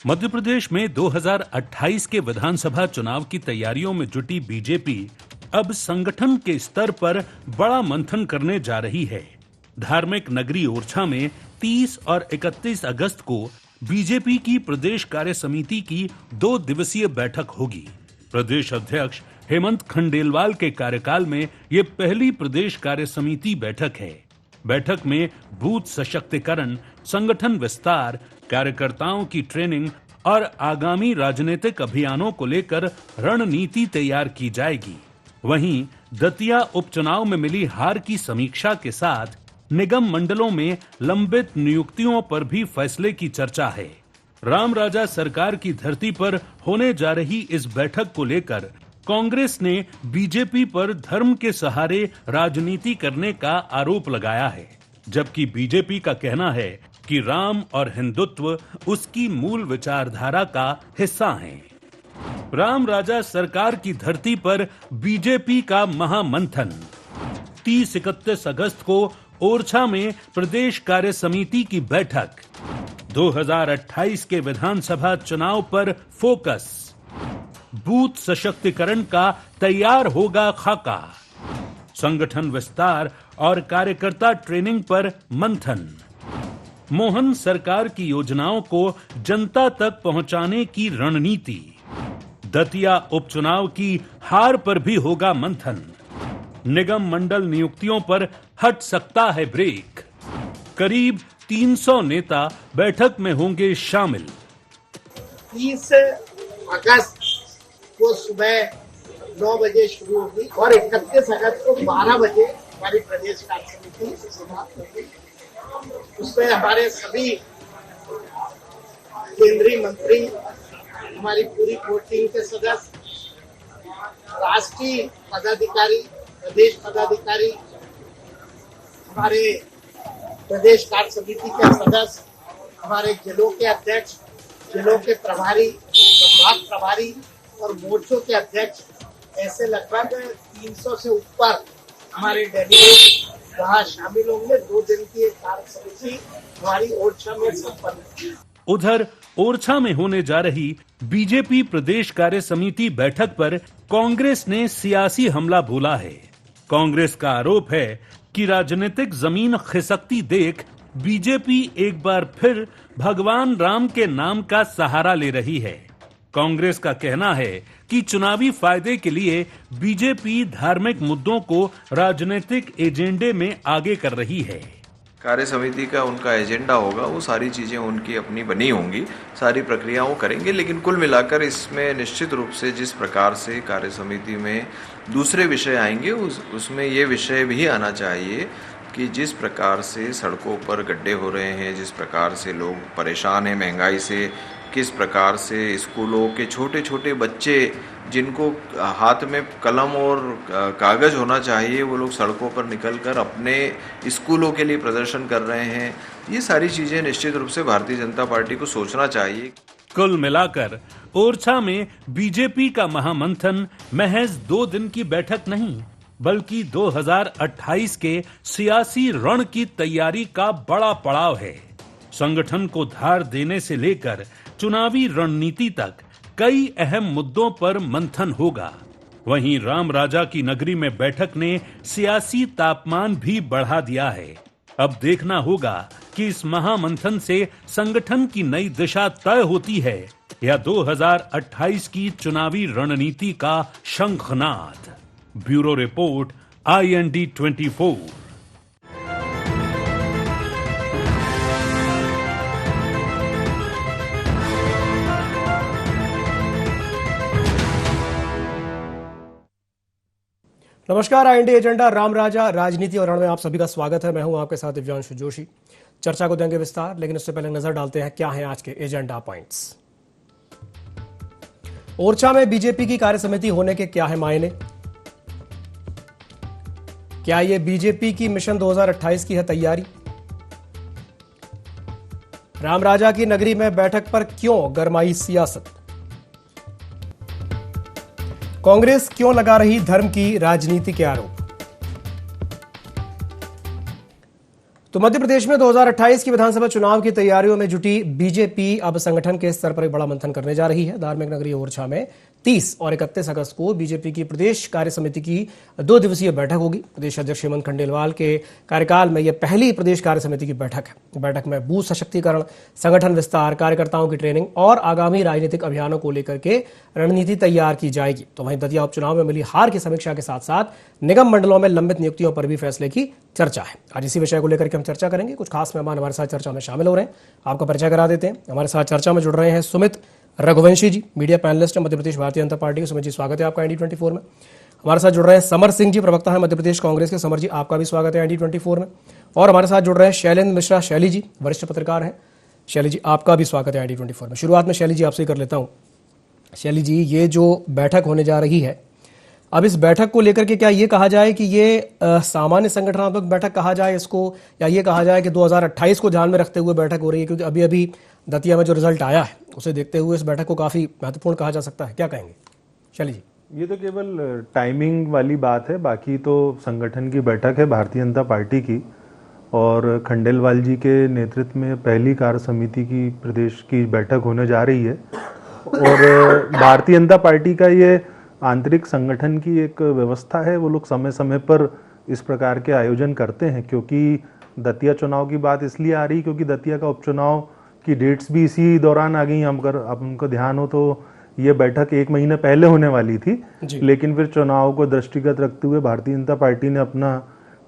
मध्य प्रदेश में 2028 के विधानसभा चुनाव की तैयारियों में जुटी बीजेपी अब संगठन के स्तर पर बड़ा मंथन करने जा रही है। धार्मिक नगरी ओरछा में 30 और 31 अगस्त को बीजेपी की प्रदेश कार्य समिति की 2 दिवसीय बैठक होगी। प्रदेश अध्यक्ष हेमंत खंडेलवाल के कार्यकाल में ये पहली प्रदेश कार्य समिति बैठक है। बैठक में बूथ सशक्तिकरण, संगठन विस्तार, कार्यकर्ताओं की ट्रेनिंग और आगामी राजनीतिक अभियानों को लेकर रणनीति तैयार की जाएगी। वहीं दतिया उपचुनाव में मिली हार की समीक्षा के साथ निगम मंडलों में लंबित नियुक्तियों पर भी फैसले की चर्चा है। रामराजा सरकार की धरती पर होने जा रही इस बैठक को लेकर कांग्रेस ने बीजेपी पर धर्म के सहारे राजनीति करने का आरोप लगाया है, जबकि बीजेपी का कहना है कि राम और हिंदुत्व उसकी मूल विचारधारा का हिस्सा हैं। राम राजा सरकार की धरती पर बीजेपी का महामंथन। 30-31 अगस्त को ओरछा में प्रदेश कार्य समिति की बैठक। 2028 के विधानसभा चुनाव पर फोकस। बूथ सशक्तिकरण का तैयार होगा खाका। संगठन विस्तार और कार्यकर्ता ट्रेनिंग पर मंथन। मोहन सरकार की योजनाओं को जनता तक पहुंचाने की रणनीति। दतिया उपचुनाव की हार पर भी होगा मंथन। निगम मंडल नियुक्तियों पर हट सकता है ब्रेक। करीब 300 नेता बैठक में होंगे शामिल। 30 अगस्त को सुबह 9 बजे शुरू होगी और 31 अगस्त को 12 बजे हमारी प्रदेश कार्य समिति समाप्त होगी। उसमें हमारे सभी केंद्रीय मंत्री, हमारी पूरी कोर टीम के सदस्य, राष्ट्रीय पदाधिकारी, प्रदेश पदाधिकारी, हमारे प्रदेश कार्य समिति के सदस्य, हमारे जिलों के अध्यक्ष, जिलों के प्रभारी, संभाग प्रभारी और मोर्चों के अध्यक्ष, ऐसे लगभग 300 से ऊपर हमारे डेलीगेट वहाँ शामिल होंगे। 2 दिन की एक कार्य समिति हमारी ओरछा में संपन्न। उधर ओरछा में होने जा रही बीजेपी प्रदेश कार्य समिति बैठक पर कांग्रेस ने सियासी हमला बोला है। कांग्रेस का आरोप है कि राजनीतिक जमीन खिसकती देख बीजेपी एक बार फिर भगवान राम के नाम का सहारा ले रही है। कांग्रेस का कहना है कि चुनावी फायदे के लिए बीजेपी धार्मिक मुद्दों को राजनीतिक एजेंडे में आगे कर रही है। कार्य समिति का उनका एजेंडा होगा, वो सारी चीज़ें उनकी अपनी बनी होंगी, सारी प्रक्रियाओं करेंगे, लेकिन कुल मिलाकर इसमें निश्चित रूप से जिस प्रकार से कार्य समिति में दूसरे विषय आएंगे उसमें ये विषय भी आना चाहिए कि जिस प्रकार से सड़कों पर गड्ढे हो रहे हैं, जिस प्रकार से लोग परेशान हैं महंगाई से, किस प्रकार से स्कूलों के छोटे छोटे बच्चे जिनको हाथ में कलम और कागज़ होना चाहिए, वो लोग सड़कों पर निकलकर अपने स्कूलों के लिए प्रदर्शन कर रहे हैं। ये सारी चीज़ें निश्चित रूप से भारतीय जनता पार्टी को सोचना चाहिए। कुल मिलाकर ओरछा में बीजेपी का महामंथन महज 2 दिन की बैठक नहीं, बल्कि 2028 के सियासी रण की तैयारी का बड़ा पड़ाव है। संगठन को धार देने से लेकर चुनावी रणनीति तक कई अहम मुद्दों पर मंथन होगा। वहीं राम राजा की नगरी में बैठक ने सियासी तापमान भी बढ़ा दिया है। अब देखना होगा कि इस महामंथन से संगठन की नई दिशा तय होती है या 2028 की चुनावी रणनीति का शंखनाद। Bureau report, IND 24। नमस्कार, IND एजेंडा राम राजा राजनीति और रण में आप सभी का स्वागत है। मैं हूं आपके साथ दिव्यांशु जोशी। चर्चा को देंगे विस्तार, लेकिन उससे पहले नजर डालते हैं क्या हैं आज के एजेंडा पॉइंट्स। ओरछा में बीजेपी की कार्य समिति होने के क्या है मायने? क्या ये बीजेपी की मिशन 2028 की है तैयारी? राम राजा की नगरी में बैठक पर क्यों गरमाई सियासत? कांग्रेस क्यों लगा रही धर्म की राजनीति के आरोप? तो मध्य प्रदेश में 2028 की विधानसभा चुनाव की तैयारियों में जुटी बीजेपी अब संगठन के स्तर पर एक बड़ा मंथन करने जा रही है। धार्मिक नगरी ओरछा में 30 और 31 अगस्त को बीजेपी की प्रदेश कार्य समिति की 2 दिवसीय बैठक होगी। प्रदेश अध्यक्ष हेमंत खंडेलवाल के कार्यकाल में यह पहली प्रदेश कार्य समिति की बैठक है। बैठक में बूथ सशक्तिकरण, संगठन विस्तार, कार्यकर्ताओं की ट्रेनिंग और आगामी राजनीतिक अभियानों को लेकर के रणनीति तैयार की जाएगी। तो वहीं दतिया उपचुनाव में मिली हार की समीक्षा के साथ साथ निगम मंडलों में लंबित नियुक्तियों पर भी फैसले की चर्चा है। आज इसी विषय को लेकर के हम चर्चा करेंगे। कुछ खास मेहमान हमारे साथ चर्चा में शामिल हो रहे हैं, आपका परिचय करा देते हैं। हमारे साथ चर्चा में जुड़ रहे हैं सुमित रघुवंशी जी, मीडिया पैनलिस्ट है मध्य प्रदेश भारतीय जनता पार्टी के। सुमित जी, स्वागत है आपका IND24 में। हमारे साथ जुड़ रहे हैं समर सिंह जी, प्रवक्ता है मध्य प्रदेश कांग्रेस के। समर जी, आपका भी स्वागत है IND24 में। और हमारे साथ जुड़ रहे हैं शैलेंद्र मिश्रा, शैली जी, वरिष्ठ पत्रकार हैं। शैली जी, आपका भी स्वागत है IND24 में। शुरुआत में शैली जी आपसे ही कर लेता हूँ। शैली जी, ये जो बैठक होने जा रही है, अब इस बैठक को लेकर के क्या ये कहा जाए कि ये सामान्य संगठनात्मक बैठक कहा जाए इसको, या ये कहा जाए कि 2028 को ध्यान में रखते हुए बैठक हो रही है? क्योंकि अभी अभी दतिया में जो रिजल्ट आया है उसे देखते हुए इस बैठक को काफ़ी महत्वपूर्ण कहा जा सकता है। क्या कहेंगे शैली जी? ये तो केवल टाइमिंग वाली बात है, बाकी तो संगठन की बैठक है भारतीय जनता पार्टी की, और खंडेलवाल जी के नेतृत्व में पहली कार्य समिति की प्रदेश की बैठक होने जा रही है। और भारतीय जनता पार्टी का ये आंतरिक संगठन की एक व्यवस्था है, वो लोग समय समय पर इस प्रकार के आयोजन करते हैं। क्योंकि दतिया चुनाव की बात इसलिए आ रही क्योंकि दतिया का उपचुनाव की डेट्स भी इसी दौरान आ गई। हम अगर अब उनको ध्यान हो तो ये बैठक 1 महीने पहले होने वाली थी, लेकिन फिर चुनाव को दृष्टिगत रखते हुए भारतीय जनता पार्टी ने अपना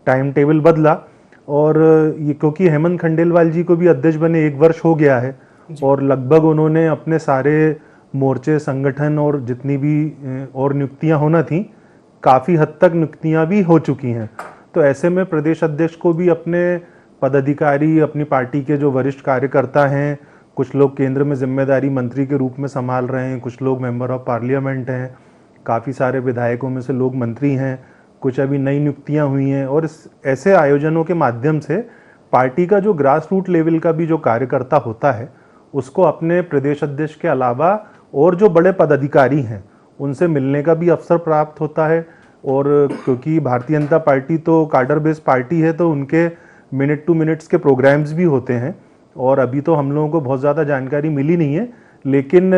टाइम टेबल बदला। और ये क्योंकि हेमंत खंडेलवाल जी को भी अध्यक्ष बने 1 वर्ष हो गया है, और लगभग उन्होंने अपने सारे मोर्चे, संगठन और जितनी भी और नियुक्तियां होना थी, काफ़ी हद तक नियुक्तियां भी हो चुकी हैं। तो ऐसे में प्रदेश अध्यक्ष को भी अपने पदाधिकारी, अपनी पार्टी के जो वरिष्ठ कार्यकर्ता हैं, कुछ लोग केंद्र में जिम्मेदारी मंत्री के रूप में संभाल रहे हैं, कुछ लोग मेंबर ऑफ पार्लियामेंट हैं, काफ़ी सारे विधायकों में से लोग मंत्री हैं, कुछ अभी नई नियुक्तियां हुई हैं। और ऐसे आयोजनों के माध्यम से पार्टी का जो ग्रास रूट लेवल का भी जो कार्यकर्ता होता है, उसको अपने प्रदेश अध्यक्ष के अलावा और जो बड़े पदाधिकारी हैं उनसे मिलने का भी अवसर प्राप्त होता है। और क्योंकि भारतीय जनता पार्टी तो कार्डर बेस्ड पार्टी है, तो उनके मिनट टू मिनट्स के प्रोग्राम्स भी होते हैं। और अभी तो हम लोगों को बहुत ज़्यादा जानकारी मिली नहीं है, लेकिन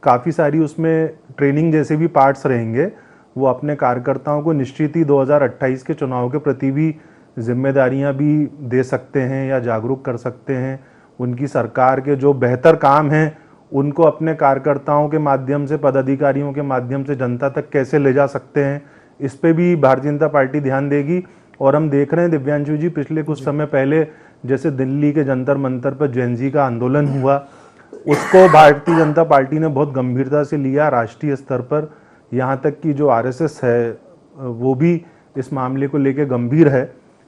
काफ़ी सारी उसमें ट्रेनिंग जैसे भी पार्ट्स रहेंगे। वो अपने कार्यकर्ताओं को निश्चित ही 2028 के चुनाव के प्रति भी जिम्मेदारियां भी दे सकते हैं या जागरूक कर सकते हैं। उनकी सरकार के जो बेहतर काम हैं उनको अपने कार्यकर्ताओं के माध्यम से, पदाधिकारियों के माध्यम से जनता तक कैसे ले जा सकते हैं, इस पे भी भारतीय जनता पार्टी ध्यान देगी। और हम देख रहे हैं दिव्यांशु जी, पिछले कुछ समय पहले जैसे दिल्ली के जंतर मंतर पर जैन जी का आंदोलन हुआ, उसको भारतीय जनता पार्टी ने बहुत गंभीरता से लिया राष्ट्रीय स्तर पर। यहाँ तक कि जो RSS है वो भी इस मामले को लेकर गंभीर है।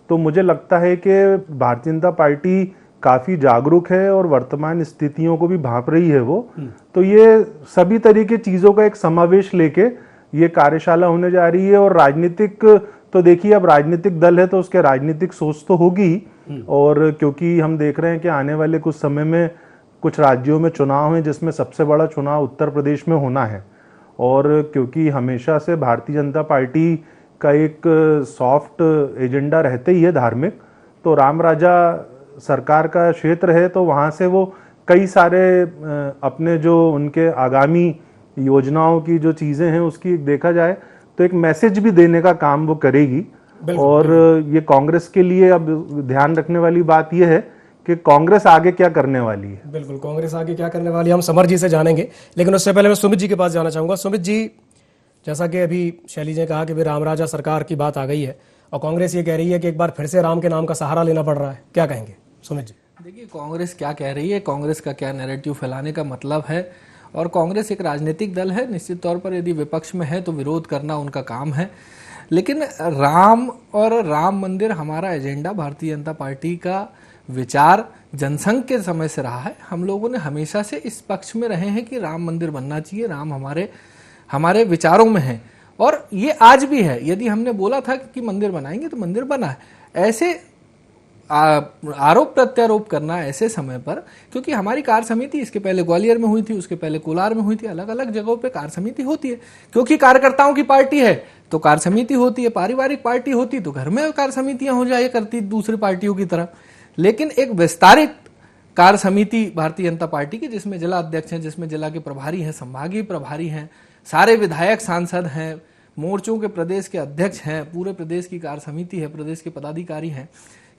तो मुझे लगता है कि भारतीय जनता पार्टी काफ़ी जागरूक है और वर्तमान स्थितियों को भी भांप रही है वो। तो ये सभी तरह की चीज़ों का एक समावेश लेके ये कार्यशाला होने जा रही है। और राजनीतिक तो देखिए, अब राजनीतिक दल है तो उसके राजनीतिक सोच तो होगी। और क्योंकि हम देख रहे हैं कि आने वाले कुछ समय में कुछ राज्यों में चुनाव है, जिसमें सबसे बड़ा चुनाव उत्तर प्रदेश में होना है। और क्योंकि हमेशा से भारतीय जनता पार्टी का एक सॉफ्ट एजेंडा रहते ही है धार्मिक, तो राम राजा सरकार का क्षेत्र है, तो वहाँ से वो कई सारे अपने जो उनके आगामी योजनाओं की जो चीज़ें हैं उसकी देखा जाए तो एक मैसेज भी देने का काम वो करेगी। और ये कांग्रेस के लिए अब ध्यान रखने वाली बात यह है कि कांग्रेस आगे क्या करने वाली है। बिल्कुल, कांग्रेस आगे क्या करने वाली है हम समर जी से जानेंगे, लेकिन उससे पहले मैं सुमित जी के पास जाना चाहूंगा। सुमित जी, जैसा कि अभी शैली जी ने कहा कि भी राम राजा सरकार की बात आ गई है और कांग्रेस ये कह रही है कि एक बार फिर से राम के नाम का सहारा लेना पड़ रहा है, क्या कहेंगे सुमित जी? देखिए, कांग्रेस क्या कह रही है, कांग्रेस का क्या नैरेटिव फैलाने का मतलब है। और कांग्रेस एक राजनीतिक दल है, निश्चित तौर पर यदि विपक्ष में है तो विरोध करना उनका काम है। लेकिन राम और राम मंदिर हमारा एजेंडा, भारतीय जनता पार्टी का विचार जनसंघ के समय से रहा है। हम लोगों ने हमेशा से इस पक्ष में रहे हैं कि राम मंदिर बनना चाहिए, राम हमारे विचारों में है। और ये आज भी है। यदि हमने बोला था कि मंदिर बनाएंगे तो मंदिर बना है। ऐसे आरोप प्रत्यारोप करना ऐसे समय पर, क्योंकि हमारी कार्य समिति इसके पहले ग्वालियर में हुई थी, उसके पहले कोलार में हुई थी, अलग अलग जगहों पे कार्य समिति होती है। क्योंकि कार्यकर्ताओं की पार्टी है तो कार्य समिति होती है, पारिवारिक पार्टी होती तो घर में कार्य समितियां हो जाया करती दूसरी पार्टियों की तरह। लेकिन एक विस्तारित कार्य समिति भारतीय जनता पार्टी की, जिसमें जिला अध्यक्ष हैं, जिसमें जिला के प्रभारी हैं, संभागीय प्रभारी हैं, सारे विधायक सांसद हैं, मोर्चों के प्रदेश के अध्यक्ष हैं, पूरे प्रदेश की कार्य समिति है, प्रदेश के पदाधिकारी हैं,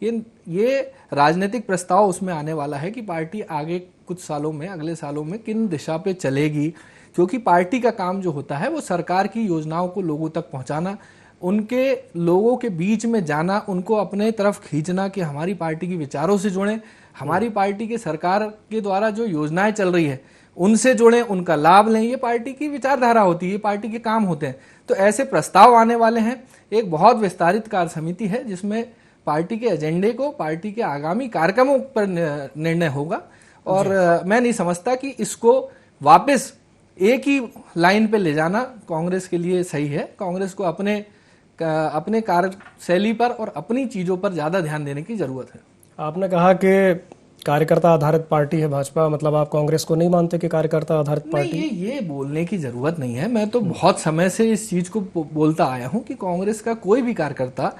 ये राजनीतिक प्रस्ताव उसमें आने वाला है कि पार्टी आगे कुछ सालों में, अगले सालों में किन दिशा पे चलेगी। क्योंकि पार्टी का काम जो होता है वो सरकार की योजनाओं को लोगों तक पहुंचाना, उनके लोगों के बीच में जाना, उनको अपने तरफ खींचना कि हमारी पार्टी के विचारों से जुड़ें, हमारी पार्टी के सरकार के द्वारा जो योजनाएं चल रही है उनसे जुड़ें, उनका लाभ लें। ये पार्टी की विचारधारा होती है, ये पार्टी के काम होते हैं। तो ऐसे प्रस्ताव आने वाले हैं। एक बहुत विस्तारित कार्य समिति है जिसमें पार्टी के एजेंडे को, पार्टी के आगामी कार्यक्रमों पर निर्णय होगा। और मैं नहीं समझता कि इसको वापस एक ही लाइन पे ले जाना कांग्रेस के लिए सही है। कांग्रेस को अपने कार्यशैली पर और अपनी चीजों पर ज्यादा ध्यान देने की जरूरत है। आपने कहा कि कार्यकर्ता आधारित पार्टी है भाजपा, मतलब आप कांग्रेस को नहीं मानते कि कार्यकर्ता आधारित पार्टी? नहीं, ये बोलने की जरूरत नहीं है। मैं तो बहुत समय से इस चीज को बोलता आया हूं कि कांग्रेस का कोई भी कार्यकर्ता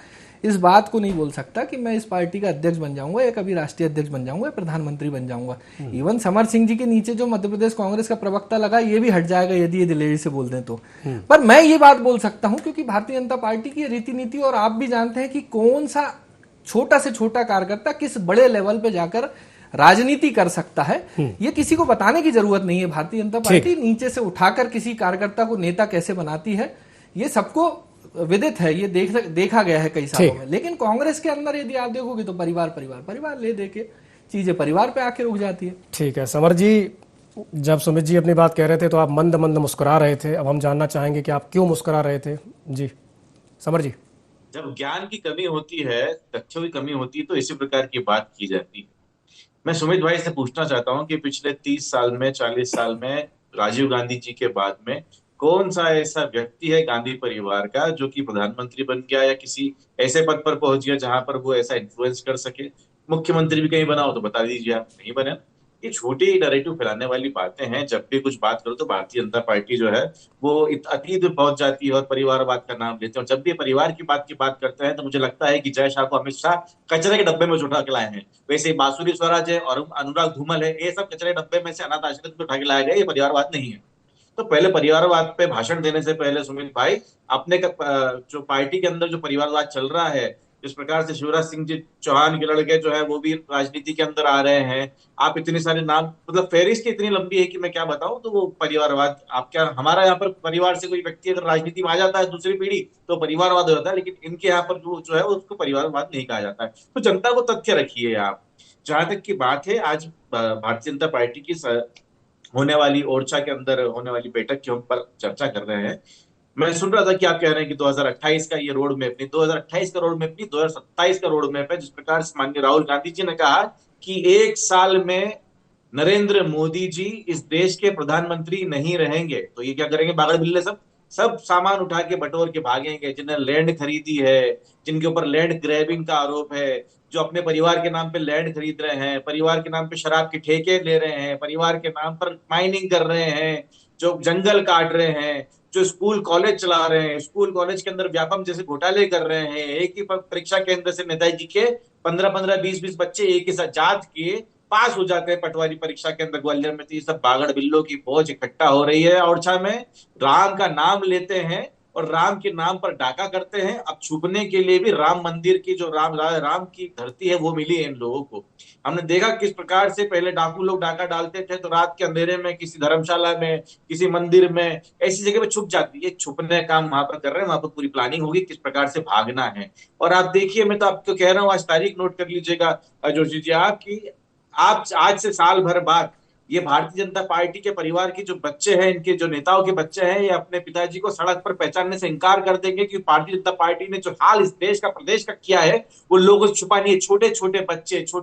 इस बात को नहीं बोल सकता कि मैं इस पार्टी का अध्यक्ष बन जाऊंगा या कभी राष्ट्रीय अध्यक्ष बन जाऊंगा या प्रधानमंत्री बन जाऊंगा। इवन समर सिंह जी के नीचे जो मध्य प्रदेश कांग्रेस का प्रवक्ता लगा, ये भी हट जाएगा यदि ये दिलेरी से बोल दें तो। पर मैं ये बात बोल सकता हूं क्योंकि भारतीय जनता पार्टी की रीति नीति, और आप भी जानते हैं कि कौन सा छोटा से छोटा कार्यकर्ता किस बड़े लेवल पे जाकर राजनीति कर सकता है, ये किसी को बताने की जरूरत नहीं है। भारतीय जनता पार्टी नीचे से उठाकर किसी कार्यकर्ता को नेता कैसे बनाती है, ये सबको विदित है, ये देखा गया है कई सालों में। लेकिन कांग्रेस के अंदर यदि आप देखोगे तो परिवार ले दे के चीजें परिवार पे आके रुक जाती है। ठीक है समर जी, जब सुमित जी अपनी बात कह रहे थे तो आप मंद मंद मुस्कुरा रहे थे। अब हम जानना चाहेंगे कि आप क्यों मुस्कुरा रहे थे। जी समर जी। जब ज्ञान की कमी होती है, तथ्यों की कमी होती है, तो इसी प्रकार की बात की जाती है। मैं सुमित भाई से पूछना चाहता हूं कि पिछले 30 साल में, 40 साल में राजीव गांधी जी के बाद में कौन सा ऐसा व्यक्ति है गांधी परिवार का जो कि प्रधानमंत्री बन गया या किसी ऐसे पद पर पहुंच गया जहां पर वो ऐसा इन्फ्लुएंस कर सके? मुख्यमंत्री भी कहीं बना हो तो बता दीजिए, आप नहीं बने। ये छोटी नैरेटिव फैलाने वाली बातें हैं। जब भी कुछ बात करो तो भारतीय जनता पार्टी जो है वो अतीत में पहुंच जाती है और परिवारवाद का नाम लेते हैं। और जब भी परिवार की बात करते हैं तो मुझे लगता है कि जय शाह को अमित शाह कचरे के डब्बे में उठा के लाए हैं। वैसे ही बांसुरी स्वराज है और अनुराग धूमल है, ये सब कचरे डब्बे में से अनाथ आश्रम में उठा के लाया गया। ये परिवारवाद नहीं है। तो पहले परिवारवाद पे भाषण देने से पहले सुमित भाई, अपने जो पार्टी के अंदर जो परिवारवाद चल रहा है, जिस प्रकार से शिवराज सिंह जी चौहान के लड़के जो है वो भी राजनीति के अंदर आ रहे हैं, आप इतने सारे नाम, मतलब फहरिस्त इतनी लंबी है कि मैं क्या बताऊं। तो वो परिवारवाद, आप क्या, हमारा यहाँ पर परिवार से कोई व्यक्ति अगर राजनीति में आ जाता है दूसरी पीढ़ी तो परिवारवाद हो जाता है, लेकिन इनके यहाँ पर जो है उसको परिवारवाद नहीं कहा जाता है। तो जनता को तथ्य रखिए आप। जहां तक की बात है, आज भारतीय जनता पार्टी की होने वाली ओरछा के अंदर होने वाली बैठक की हम पर चर्चा कर रहे हैं। मैं सुन रहा था कि आप कह रहे हैं कि 2028 का ये रोड मैप नहीं, 2028 का रोड मैप नहीं, 2027 का रोड मैप है। जिस प्रकार से माननीय राहुल गांधी जी ने कहा कि 1 साल में नरेंद्र मोदी जी इस देश के प्रधानमंत्री नहीं रहेंगे, तो ये क्या करेंगे? बागड़ बिल्ले सब सामान उठा के बटोर के भागेंगे। जिन्हें लैंड खरीदी है, जिनके ऊपर लैंड ग्रैबिंग का आरोप है, जो अपने परिवार के नाम पे लैंड खरीद रहे हैं, परिवार के नाम पे शराब के ठेके ले रहे हैं, परिवार के नाम पर माइनिंग कर रहे हैं, जो जंगल काट रहे हैं, जो स्कूल कॉलेज चला रहे हैं, स्कूल कॉलेज के अंदर व्यापम जैसे घोटाले कर रहे हैं। एक ही परीक्षा केंद्र से नेताजी के 15-15, 20-20 बच्चे एक ही साथ जात के पास हो जाते हैं पटवारी परीक्षा के अंदर ग्वालियर में। तो ये सब बागड़ बिल्लों की फौज इकट्ठा हो रही है ओरछा में, राम का नाम लेते हैं और राम के नाम पर डाका करते हैं। अब छुपने के लिए भी राम मंदिर की जो राम की धरती है वो मिली है इन लोगों को। हमने देखा किस प्रकार से पहले डाकू लोग डाका डालते थे तो रात के अंधेरे में किसी धर्मशाला में, किसी मंदिर में, ऐसी जगह पे छुप जाती है। छुपने का काम वहां पर कर रहे हैं, वहां पर पूरी प्लानिंग होगी किस प्रकार से भागना है। और आप देखिए, मैं तो आपको कह रहा हूँ, आज तारीख नोट कर लीजिएगा जोशी जी आप, की आप आज से साल भर बाद ये भारतीय जनता पार्टी के परिवार की जो बच्चे हैं, इनके जो नेताओं के बच्चे हैं, ये अपने पिताजी को सड़क पर पहचानने से इनकार कर देंगे कि भारतीय जनता पार्टी ने जो हाल इस देश का, प्रदेश का किया है वो लोगों से छुपा नहीं है। छोटे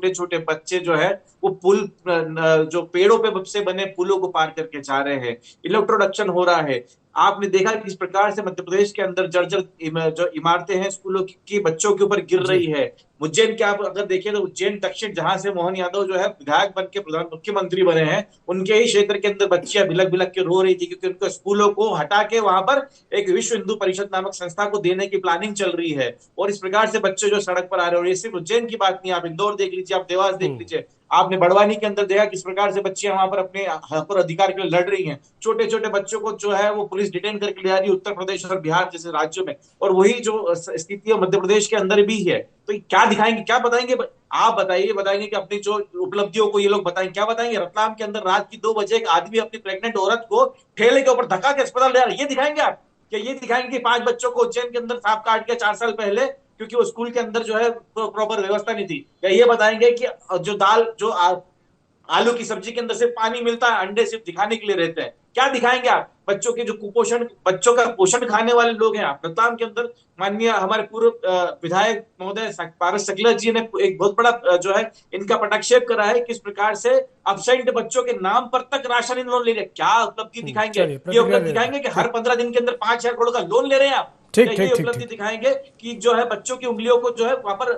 छोटे बच्चे जो है वो पुल, जो पेड़ों पे से बने पुलों को पार करके जा रहे हैं। इलेक्ट्रोडक्शन हो रहा है। आपने देखा किस प्रकार से मध्य प्रदेश के अंदर जर्जर जो इमारतें हैं स्कूलों की बच्चों के ऊपर गिर रही है। उज्जैन के आप अगर देखें तो उज्जैन दक्षिण, जहां से मोहन यादव जो है विधायक बन के प्रधान मुख्यमंत्री बने हैं, उनके ही क्षेत्र के अंदर बच्चियां बिलक बिलक के रो रही थी क्योंकि उनको स्कूलों को हटा के वहां पर एक विश्व हिंदू परिषद नामक संस्था को देने की प्लानिंग चल रही है। और इस प्रकार से बच्चे जो सड़क पर आ रहे हैं, और ये सिर्फ उज्जैन की बात नहीं, आप इंदौर देख लीजिए, आप देवास देख लीजिए, आपने बड़वानी के अंदर देखा किस प्रकार से बच्चियां वहां पर अपने हक और अधिकार के लिए लड़ रही हैं। छोटे छोटे बच्चों को जो है वो पुलिस डिटेन करके ले जा रही है उत्तर प्रदेश और बिहार जैसे राज्यों में, और वही जो स्थिति है मध्य प्रदेश के अंदर भी है। तो क्या दिखाएंगे, क्या बताएंगे? आप बताइए, बताएंगे कि अपनी जो उपलब्धियों को ये लोग बताएंगे, क्या बताएंगे? रतलाम के अंदर रात की 2 बजे एक आदमी अपनी प्रेग्नेंट औरत को ठेले के ऊपर धक्का के अस्पताल ले आ रहा है, ये दिखाएंगे आप? क्या ये दिखाएंगे कि 5 बच्चों को उज्जैन के अंदर सांप काट के 4 साल पहले, क्योंकि वो स्कूल के अंदर जो है प्रॉपर व्यवस्था नहीं थी? या ये बताएंगे कि जो दाल, जो आलू की सब्जी के अंदर सिर्फ पानी मिलता है, अंडे सिर्फ दिखाने के लिए रहते हैं? क्या दिखाएंगे आप? बच्चों के जो कुपोषण, बच्चों का पोषण खाने वाले लोग हैं आप रतलाम के अंदर। माननीय हमारे पूर्व विधायक महोदय पारस सकला जी ने एक बहुत बड़ा जो है इनका पटाक्षेप करा है, किस प्रकार से अब्सेंट बच्चों के नाम पर तक राशन इन लोन ले रहे हैं। क्या उपलब्धि दिखाएंगे? ये उपलब्धि दिखाएंगे कि हर 15 दिन के अंदर 5,000 करोड़ का लोन ले रहे हैं आप? ये उपलब्धि दिखाएंगे कि जो है बच्चों की उंगलियों को जो है वहां पर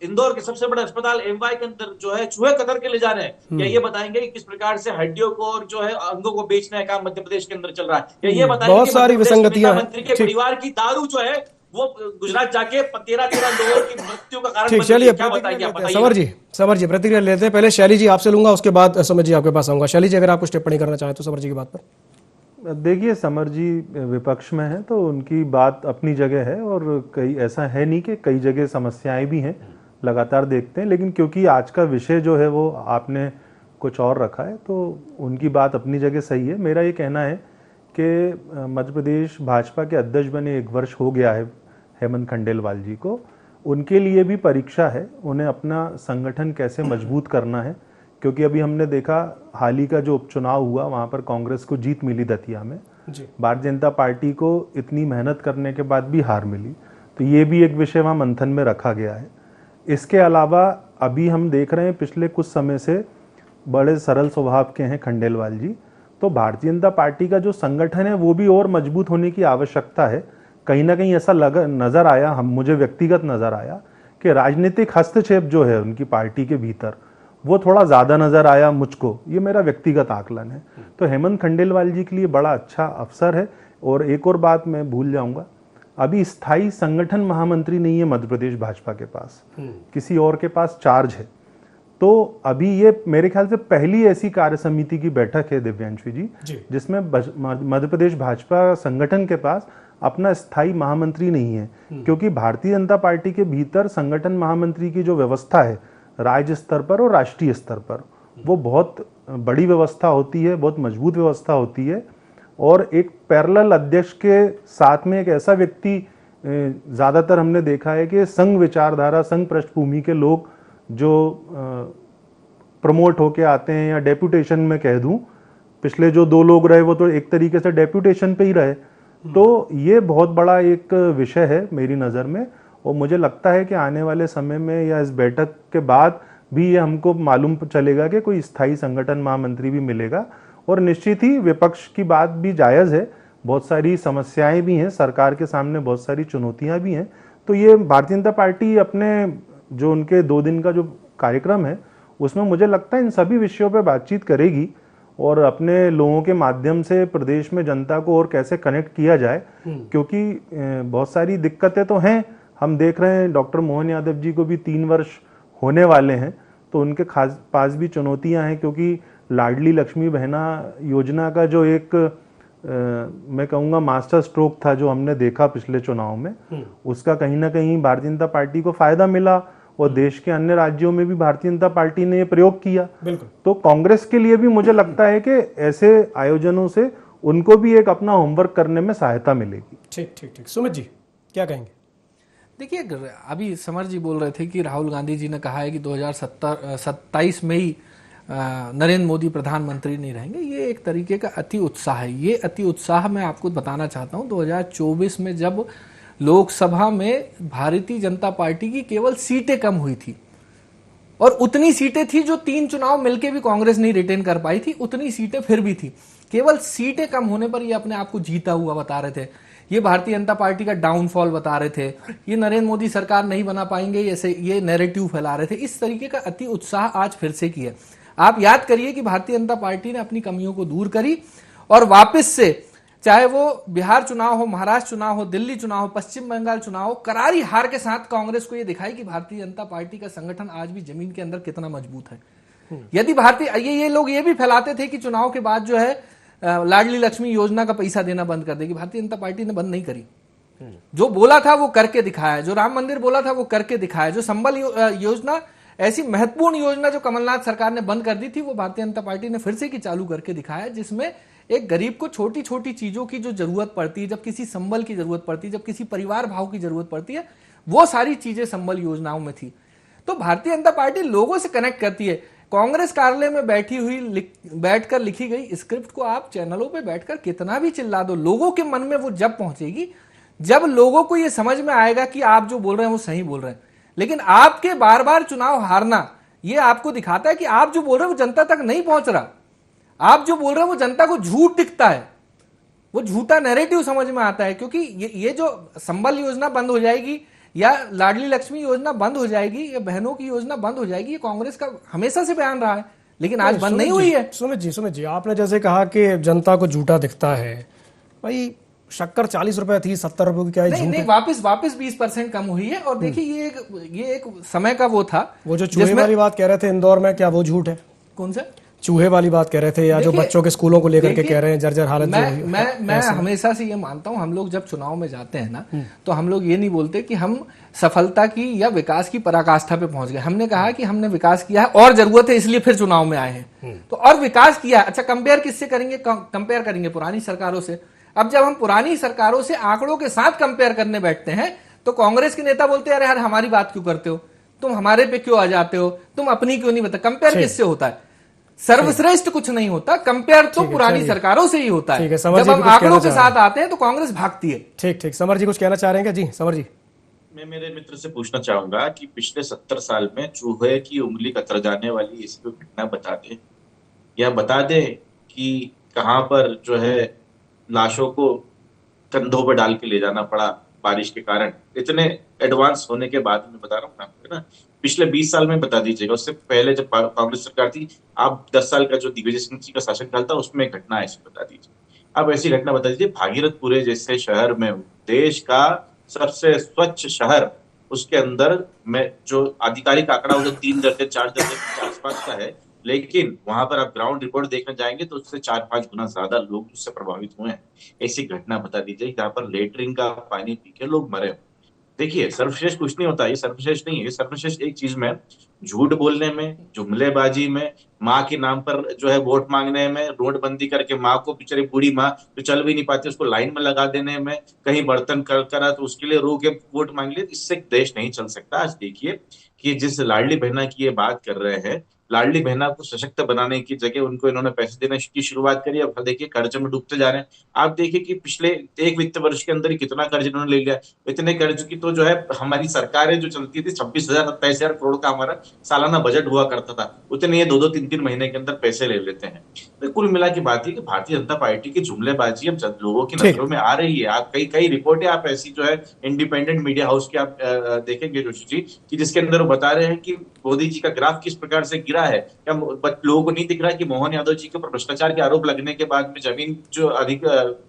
इंदौर के सबसे बड़े अस्पताल एमवाई के अंदर जो है चूहे कतर के ले जा रहे हैं? या ये बताएंगे कि किस प्रकार से हड्डियों को और जो है अंगों को बेचने का काम मध्य प्रदेश के अंदर चल रहा है? या ये बताएंगे बहुत सारी विसंगतियां हैं। मंत्री के परिवार की दारू जो है वो गुजरात जाके 13 लोगों की मृत्यु का कारण? चलिए, क्या बताएंगे आप? समर जी प्रतिक्रिया लेते हैं। पहले शैली जी आपसे लूंगा, उसके बाद समर जी आपके पास आऊंगा। शैली जी अगर आप कुछ टिप्पणी करना चाहें तो समर जी की बात पर। देखिए, समर जी विपक्ष में है तो उनकी बात अपनी जगह है, और कई ऐसा है नहीं कि कई जगह समस्याएं भी हैं, लगातार देखते हैं, लेकिन क्योंकि आज का विषय जो है वो आपने कुछ और रखा है तो उनकी बात अपनी जगह सही है। मेरा ये कहना है कि मध्य प्रदेश भाजपा के अध्यक्ष बने 1 वर्ष हो गया है हेमंत खंडेलवाल जी को। उनके लिए भी परीक्षा है, उन्हें अपना संगठन कैसे मजबूत करना है, क्योंकि अभी हमने देखा हाल ही का जो उपचुनाव हुआ वहाँ पर कांग्रेस को जीत मिली दतिया में, भारतीय जनता पार्टी को इतनी मेहनत करने के बाद भी हार मिली, तो ये भी एक विषय वहाँ मंथन में रखा गया है। इसके अलावा अभी हम देख रहे हैं पिछले कुछ समय से बड़े सरल स्वभाव के हैं खंडेलवाल जी, तो भारतीय जनता पार्टी का जो संगठन है वो भी और मजबूत होने की आवश्यकता है। कहीं ना कहीं ऐसा नज़र आया, मुझे व्यक्तिगत नज़र आया कि राजनीतिक हस्तक्षेप जो है उनकी पार्टी के भीतर वो थोड़ा ज़्यादा नज़र आया मुझको, ये मेरा व्यक्तिगत आकलन है। तो हेमंत खंडेलवाल जी के लिए बड़ा अच्छा अवसर है। और एक और बात मैं भूल जाऊंगा, अभी स्थायी संगठन महामंत्री नहीं है मध्य प्रदेश भाजपा के पास, किसी और के पास चार्ज है। तो अभी ये मेरे ख्याल से पहली ऐसी कार्य समिति की बैठक है दिव्यांशु जी जिसमें मध्य प्रदेश भाजपा संगठन के पास अपना स्थायी महामंत्री नहीं है, क्योंकि भारतीय जनता पार्टी के भीतर संगठन महामंत्री की जो व्यवस्था है राज्य स्तर पर और राष्ट्रीय स्तर पर, वो बहुत बड़ी व्यवस्था होती है, बहुत मजबूत व्यवस्था होती है। और एक पैरेलल अध्यक्ष के साथ में एक ऐसा व्यक्ति, ज़्यादातर हमने देखा है कि संघ विचारधारा, संघ पृष्ठभूमि के लोग जो प्रमोट होके आते हैं, या डेप्यूटेशन में कह दूं, पिछले जो 2 लोग रहे वो तो एक तरीके से डेप्यूटेशन पे ही रहे। तो ये बहुत बड़ा एक विषय है मेरी नज़र में, और मुझे लगता है कि आने वाले समय में या इस बैठक के बाद भी ये हमको मालूम चलेगा कि कोई स्थायी संगठन महामंत्री भी मिलेगा। और निश्चित ही विपक्ष की बात भी जायज़ है, बहुत सारी समस्याएं भी हैं, सरकार के सामने बहुत सारी चुनौतियां भी हैं। तो ये भारतीय जनता पार्टी अपने जो उनके 2 दिन का जो कार्यक्रम है उसमें मुझे लगता है इन सभी विषयों पर बातचीत करेगी, और अपने लोगों के माध्यम से प्रदेश में जनता को और कैसे कनेक्ट किया जाए, क्योंकि बहुत सारी दिक्कतें तो हैं। हम देख रहे हैं डॉक्टर मोहन यादव जी को भी 3 वर्ष होने वाले हैं, तो उनके पास भी चुनौतियां हैं, क्योंकि लाडली लक्ष्मी बहना योजना का जो एक मैं कहूँगा मास्टर स्ट्रोक था जो हमने देखा पिछले चुनाव में, उसका कहीं ना कहीं भारतीय जनता पार्टी को फायदा मिला, और देश के अन्य राज्यों में भी भारतीय जनता पार्टी ने ये प्रयोग किया। तो कांग्रेस के लिए भी मुझे लगता है कि ऐसे आयोजनों से उनको भी एक अपना होमवर्क करने में सहायता मिलेगी। ठीक। सुमित जी क्या कहेंगे? देखिए, अभी समर जी बोल रहे थे कि राहुल गांधी जी ने कहा है कि 2027 में ही नरेंद्र मोदी प्रधानमंत्री नहीं रहेंगे। ये एक तरीके का अति उत्साह है। ये अति उत्साह मैं आपको बताना चाहता हूँ, 2024 में जब लोकसभा में भारतीय जनता पार्टी की केवल सीटें कम हुई थी, और उतनी सीटें थी जो 3 चुनाव मिलकर भी कांग्रेस नहीं रिटेन कर पाई थी, उतनी सीटें फिर भी थी। केवल सीटें कम होने पर ये अपने आप को जीता हुआ बता रहे थे। ये भारतीय जनता पार्टी का डाउनफॉल बता रहे थे, ये नरेंद्र मोदी सरकार नहीं बना पाएंगे, ऐसे ये नैरेटिव फैला रहे थे। इस तरीके का अति उत्साह आज फिर से किया। आप याद करिए कि भारतीय जनता पार्टी ने अपनी कमियों को दूर करी और वापस से, चाहे वो बिहार चुनाव हो, महाराष्ट्र चुनाव हो, दिल्ली चुनाव हो, पश्चिम बंगाल चुनाव हो, करारी हार के साथ कांग्रेस को यह दिखाई कि भारतीय जनता पार्टी का संगठन आज भी जमीन के अंदर कितना मजबूत है। यदि भारतीय ये लोग ये भी फैलाते थे कि चुनाव के बाद जो है लाडली लक्ष्मी योजना का पैसा देना बंद कर देगी, भारतीय जनता पार्टी ने बंद नहीं करी। जो बोला था वो करके दिखाया, जो राम मंदिर बोला था वो करके दिखाया, जो संबल योजना, ऐसी महत्वपूर्ण योजना जो कमलनाथ सरकार ने बंद कर दी थी, वो भारतीय जनता पार्टी ने फिर से की चालू करके दिखाया, जिसमें एक गरीब को छोटी छोटी चीजों की जो जरूरत पड़ती है, जब किसी संबल की जरूरत पड़ती है, जब किसी परिवार भाव की जरूरत पड़ती है, वो सारी चीजें संबल योजनाओं में थी। तो भारतीय जनता पार्टी लोगों से कनेक्ट करती है। कांग्रेस कार्यालय में बैठी हुई बैठकर लिखी गई स्क्रिप्ट को आप चैनलों पे बैठकर कितना भी चिल्ला दो, लोगों के मन में वो जब पहुंचेगी, जब लोगों को ये समझ में आएगा कि आप जो बोल रहे हैं वो सही बोल रहे हैं। लेकिन आपके बार बार चुनाव हारना ये आपको दिखाता है कि आप जो बोल रहे हैं वो जनता तक नहीं पहुंच रहा। आप जो बोल रहे हैं वो जनता को झूठ दिखता है, वो झूठा नैरेटिव समझ में आता है। क्योंकि ये जो संबल योजना बंद हो जाएगी या लाडली लक्ष्मी योजना बंद हो जाएगी या बहनों की योजना बंद हो जाएगी, ये कांग्रेस का हमेशा से बयान रहा है, लेकिन आज बंद नहीं हुई है। सुमित जी, आपने जैसे कहा कि जनता को झूठा दिखता है, भाई शक्कर 40 रुपए थी, 70 रुपए की क्या नहीं, नहीं, वापस 20% कम हुई है। और देखिए ये एक समय का वो था, वो जो चूहे वाली बात कह रहे थे इंदौर में, क्या वो झूठ है? कौन सा चूहे वाली बात कह रहे थे, या जो बच्चों के स्कूलों को लेकर के कह रहे हैं जर्जर हालत मैं हमेशा से ये मानता हूं, हम लोग जब चुनाव में जाते हैं ना, तो हम लोग ये नहीं बोलते कि हम सफलता की या विकास की पराकाष्ठा पे पहुंच गए। हमने कहा कि हमने विकास किया है और जरूरत है, इसलिए फिर चुनाव में आए हैं। तो और विकास किया है। अच्छा, कंपेयर किससे करेंगे? कंपेयर करेंगे पुरानी सरकारों से। अब जब हम पुरानी सरकारों से आंकड़ों के साथ कंपेयर करने बैठते हैं, तो कांग्रेस के नेता बोलते हैं, अरे यार हमारी बात क्यों करते हो, तुम हमारे पे क्यों आ जाते हो, तुम अपनी क्यों नहीं बता। कंपेयर किससे होता है? सर्वश्रेष्ठ कुछ नहीं होता, कंपेयर तो पुरानी सरकारों से ही होता है। जब हम आंकड़ों के साथ आते हैं तो कांग्रेस भागती है। ठीक, समर जी कुछ कहना चाह रहे हैं क्या? जी समर जी। मैं मेरे मित्र से पूछना चाहूंगा कि पिछले 70 साल में चूहे की उंगली कतर जाने वाली ऐसी कोई घटना बता दे, या बता दे कि कहां पर जो है लाशों को कंधों पर डाल के ले जाना पड़ा बारिश के कारण। इतने एडवांस होने के बाद मैं बता रहा हूँ आपको ना, पिछले 20 साल में बता दीजिएगा। उससे पहले जब कांग्रेस सरकार थी, आप 10 साल का जो दिग्विजय सिंह जी का शासन काल था, उसमें घटना ऐसी बता दीजिए। अब ऐसी घटना बता दीजिए, भागीरथपुरे जैसे शहर में, देश का सबसे स्वच्छ शहर, उसके अंदर में जो आधिकारिक आंकड़ा उधर 3 दर्जन 4 दर्जन के आसपास का है, लेकिन वहां पर आप ग्राउंड रिपोर्ट देखने जाएंगे तो उससे 4-5 गुना ज्यादा लोग उससे प्रभावित हुए हैं। ऐसी घटना बता दीजिए जहां पर लेटरिन का पानी पी के लोग मरे। देखिए, सर्वश्रेष्ठ कुछ नहीं होता, ये सर्वश्रेष्ठ नहीं है। सर्वश्रेष्ठ एक चीज में, झूठ बोलने में, जुमलेबाजी में, माँ के नाम पर जो है वोट मांगने में, नोटबंदी करके माँ को, बेचारी बूढ़ी माँ जो चल भी नहीं पाती उसको लाइन में लगा देने में, कहीं बर्तन करा तो उसके लिए रो के वोट मांग लिए, इससे देश नहीं चल सकता। आज देखिए कि जिस लाडली बहना की ये बात कर रहे हैं, लाडली बहना को सशक्त बनाने की जगह उनको इन्होंने पैसे देने की शुरुआत करी। अब देखिए कर्ज में डूबते जा रहे हैं। आप देखिए कि पिछले 1 वित्त वर्ष के अंदर ही कितना कर्ज इन्होंने ले लिया। इतने कर्ज की तो जो है हमारी सरकारें जो चलती थी, 26,000-27,000 करोड़ का हमारा सालाना बजट हुआ करता था, उतने ये 2-2, 3-3 महीने के अंदर पैसे ले लेते हैं। तो कुल मिला की बात है कि भारतीय जनता पार्टी की जुमलेबाजी अब लोगों की नजरों में आ रही है। आप कई रिपोर्टें आप ऐसी जो है इंडिपेंडेंट मीडिया हाउस की आप देखेंगे जोशी जी, कि जिसके अंदर वो बता रहे हैं कि मोदी जी का ग्राफ किस प्रकार से गिरा है। क्या लोगों को नहीं दिख रहा कि मोहन यादव जी के ऊपर भ्रष्टाचार के आरोप लगने के बाद में, जमीन जो अधिक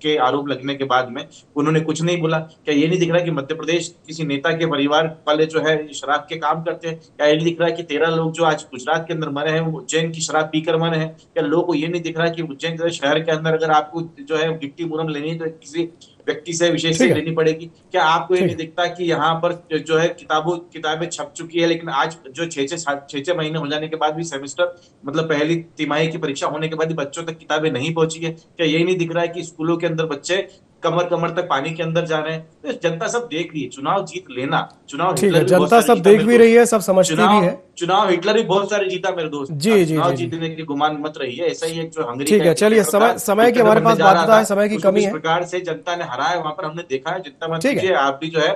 के आरोप लगने के बाद में उन्होंने कुछ नहीं बोला? क्या ये नहीं दिख रहा कि मध्य प्रदेश किसी नेता के परिवार वाले जो है शराब के काम करते हैं? क्या ये नहीं दिख रहा कि 13 लोग जो आज गुजरात के अंदर मरे हैं वो उज्जैन की शराब पीकर मरे हैं? क्या लोगों को ये नहीं दिख रहा कि उज्जैन जैसे शहर के अंदर अगर आपको जो है गिट्टी मुरम लेनी है तो किसी व्यक्ति से विशेष से लेनी पड़ेगी? क्या आपको ये नहीं दिखता कि यहाँ पर जो है किताबें छप चुकी है, लेकिन आज जो 6-6 महीने हो जाने के बाद भी सेमेस्टर, मतलब पहली तिमाही की परीक्षा होने के बाद भी बच्चों तक किताबें नहीं पहुंची है? क्या ये नहीं दिख रहा है कि स्कूलों के अंदर बच्चे कमर तक पानी के अंदर जा रहे हैं? तो जनता सब देख रही है। चुनाव जीत लेना, चुनाव जनता सब देख भी रही है, सब समझती भी है। चुनाव हिटलर भी बहुत सारे जीता मेरे दोस्त। जी, चुनाव जीतने की गुमान मत रही है। ऐसा ही एक जो हंगरी, ठीक है, चलिए समय की हमारे पास बाध्यता है, समय की कमी है। इस प्रकार से जनता ने हराया, वहां पर हमने देखा है। जनता मंत्री आप भी जो है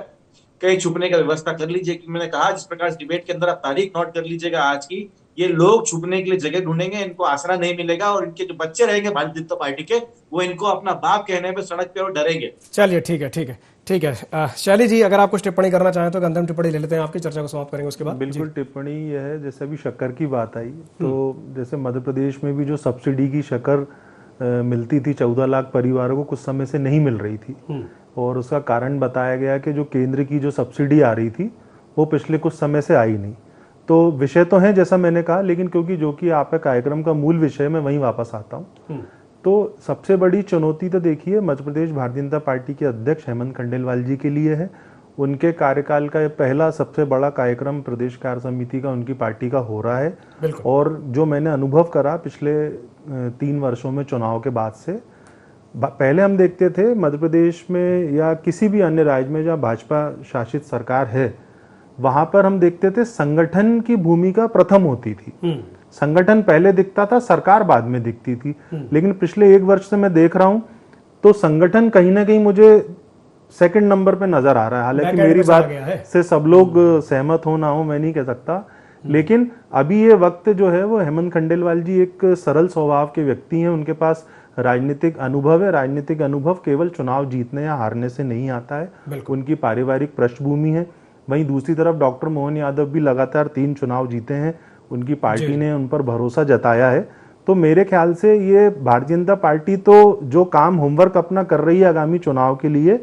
कहीं छुपने का व्यवस्था कर लीजिए। कि मैंने कहा जिस प्रकार डिबेट के अंदर आप तारीख नोट कर लीजिएगा आज की, ये लोग छुपने के लिए जगह ढूंढेंगे, इनको आसरा नहीं मिलेगा, और इनके जो बच्चे रहेंगे भारतीय जनता पार्टी के, वो इनको अपना बाप कहने पे सड़क पे और डरेंगे। चलिए ठीक है, ठीक है, ठीक है। शैली जी, अगर आप कुछ टिप्पणी करना चाहें तो अंतिम टिप्पणी ले लेते हैं, आपकी चर्चा को समाप्त करेंगे उसके बाद। बिल्कुल, टिप्पणी यह है, जैसे अभी शक्कर की बात आई, तो जैसे मध्य प्रदेश में भी जो सब्सिडी की शक्कर मिलती थी 14 लाख परिवारों को, कुछ समय से नहीं मिल रही थी, और उसका कारण बताया गया कि जो केंद्र की जो सब्सिडी आ रही थी वो पिछले कुछ समय से आई नहीं। तो विषय तो है जैसा मैंने कहा, लेकिन क्योंकि जो कि आपका कार्यक्रम का मूल विषय, मैं वहीं वापस आता हूँ। तो सबसे बड़ी चुनौती तो देखिए मध्य प्रदेश भारतीय जनता पार्टी के अध्यक्ष हेमंत खंडेलवाल जी के लिए है। उनके कार्यकाल का पहला सबसे बड़ा कार्यक्रम प्रदेश कार्य समिति का उनकी पार्टी का हो रहा है, और जो मैंने अनुभव करा पिछले 3 वर्षों में चुनाव के बाद से, पहले हम देखते थे मध्य प्रदेश में या किसी भी अन्य राज्य में जहाँ भाजपा शासित सरकार है, वहां पर हम देखते थे संगठन की भूमिका प्रथम होती थी। संगठन पहले दिखता था, सरकार बाद में दिखती थी। लेकिन पिछले 1 वर्ष से मैं देख रहा हूं तो संगठन कहीं ना कहीं मुझे सेकंड नंबर पे नजर आ रहा है। हालांकि मेरी बात से सब लोग सहमत हो ना हो, मैं नहीं कह सकता, लेकिन अभी ये वक्त जो है वो हेमंत खंडेलवाल जी एक सरल स्वभाव के व्यक्ति हैं। उनके पास राजनीतिक अनुभव है। राजनीतिक अनुभव केवल चुनाव जीतने या हारने से नहीं आता है, उनकी पारिवारिक पृष्ठभूमि है। वहीं दूसरी तरफ डॉक्टर मोहन यादव भी लगातार 3 चुनाव जीते हैं, उनकी पार्टी ने उन पर भरोसा जताया है। तो मेरे ख्याल से ये भारतीय जनता पार्टी तो जो काम होमवर्क अपना कर रही है आगामी चुनाव के लिए,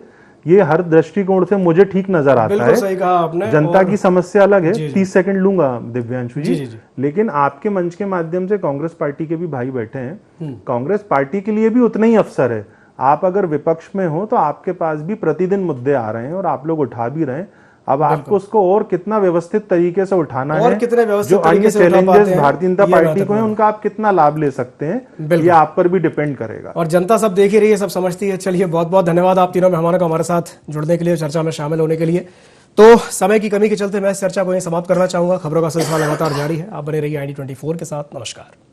ये हर दृष्टिकोण से मुझे ठीक नजर आता है। सही कहा आपने। जनता की समस्या अलग है। 30 सेकंड लूंगा दिव्यांशु जी। लेकिन आपके मंच के माध्यम से कांग्रेस पार्टी के भी भाई बैठे हैं, कांग्रेस पार्टी के लिए भी उतना ही अवसर है। आप अगर विपक्ष में हो तो आपके पास भी प्रतिदिन मुद्दे आ रहे हैं और आप लोग उठा भी रहे हैं। अब आपको उसको और कितना व्यवस्थित तरीके से उठाना है, जो अन्य चैलेंजेस भारतीय जनता पार्टी को है उनका आप कितना लाभ ले सकते हैं, ये आप पर भी डिपेंड करेगा। और जनता सब देख ही रही है, सब समझती है। चलिए, बहुत बहुत धन्यवाद आप तीनों मेहमानों को हमारे साथ जुड़ने के लिए, चर्चा में शामिल होने के लिए। तो समय की कमी के चलते मैं इस चर्चा को यहीं समाप्त करना चाहूंगा। खबरों का सिलसिला लगातार जारी है, आप बने रहिए ID24 के साथ। नमस्कार।